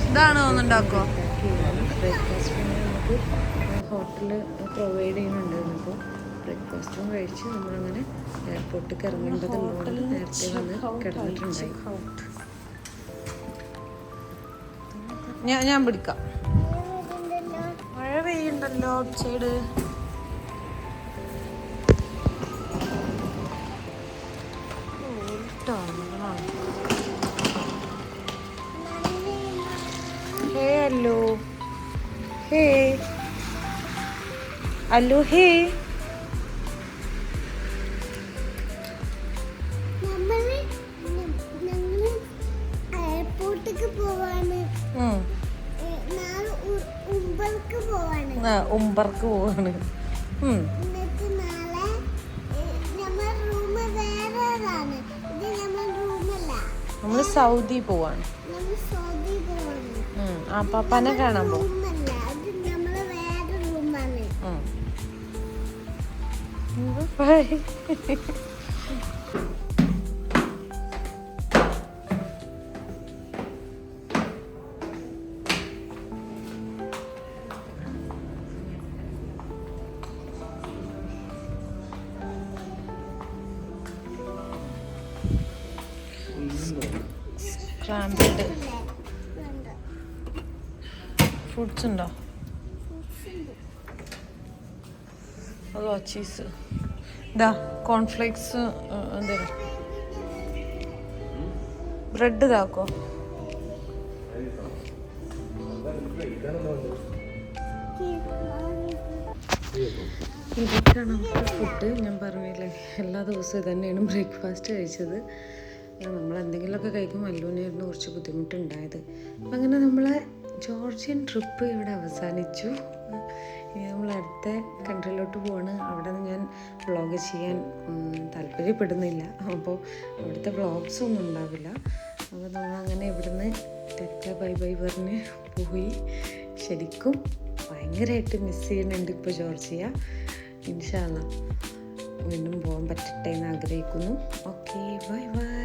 Speaker 2: ഇതാണ് ഉണ്ടാക്കോ
Speaker 1: ബ്രേക്ക്ഫാസ്റ്റ് നമുക്ക് ഹോട്ടലിൽ പ്രൊവൈഡ് ചെയ്യുന്നുണ്ടായിരുന്നു. അപ്പോൾ ബ്രേക്ക്ഫാസ്റ്റും കഴിച്ച് നമ്മളങ്ങനെ എയർപോർട്ടിൽ ഇറങ്ങേണ്ടതുള്ളതുകൊണ്ട് നേരത്തെ വന്ന് കിടന്നിട്ടുണ്ടായി.
Speaker 2: ഞാൻ പിടിക്കാം. മഴ പെയ്യുണ്ടല്ലോ ഔട്ട് സൈഡ്.
Speaker 1: ഹലോ ഹേ അല്ലോ ഹേ ഉംബർക്ക് പോവാണ്. നമ്മള് സൗദി പോവാണ്. ആ പാപ്പാനെ കാണാൻ പോകും. സ്ക്രാമ്പിൾഡ് ഫ്രൂട്ട്സ് ഉണ്ടോ? അതോ ചീസ്? ഇതാ കോൺഫ്ലേക്സ് എന്തേലും ബ്രെഡ് ഇതാക്കോ. ഇതൊക്കെയാണ് നമുക്ക് ഫുഡ്. ഞാൻ പറഞ്ഞില്ലേ എല്ലാ ദിവസവും തന്നെയാണ് ബ്രേക്ക്ഫാസ്റ്റ് കഴിച്ചത്. നമ്മൾ എന്തെങ്കിലുമൊക്കെ കഴിക്കുമ്പോൾ അല്ലൂനായിരുന്നു കുറച്ച് ബുദ്ധിമുട്ടുണ്ടായത്. അപ്പം അങ്ങനെ നമ്മളെ ജോർജിയൻ ട്രിപ്പ് ഇവിടെ അവസാനിച്ചു. ഇനി നമ്മൾ അടുത്ത കൺട്രിയിലോട്ട് പോവാണ്. അവിടെ നിന്ന് ഞാൻ വ്ളോഗ് ചെയ്യാൻ താല്പര്യപ്പെടുന്നില്ല. അപ്പോൾ അവിടുത്തെ വ്ളോഗ്സ് ഒന്നും ഉണ്ടാവില്ല. അപ്പോൾ നമ്മളങ്ങനെ ഇവിടുന്ന് ടാറ്റ ബൈ ബൈ പറഞ്ഞ് പോയി. ശരിക്കും ഭയങ്കരമായിട്ട് മിസ് ചെയ്യുന്നുണ്ട് ഇപ്പോൾ ജോർജിയ. ഇൻഷാ അല്ലാ വീണ്ടും പോകാൻ പറ്റട്ടെ എന്ന് ആഗ്രഹിക്കുന്നു. Okay, bye bye.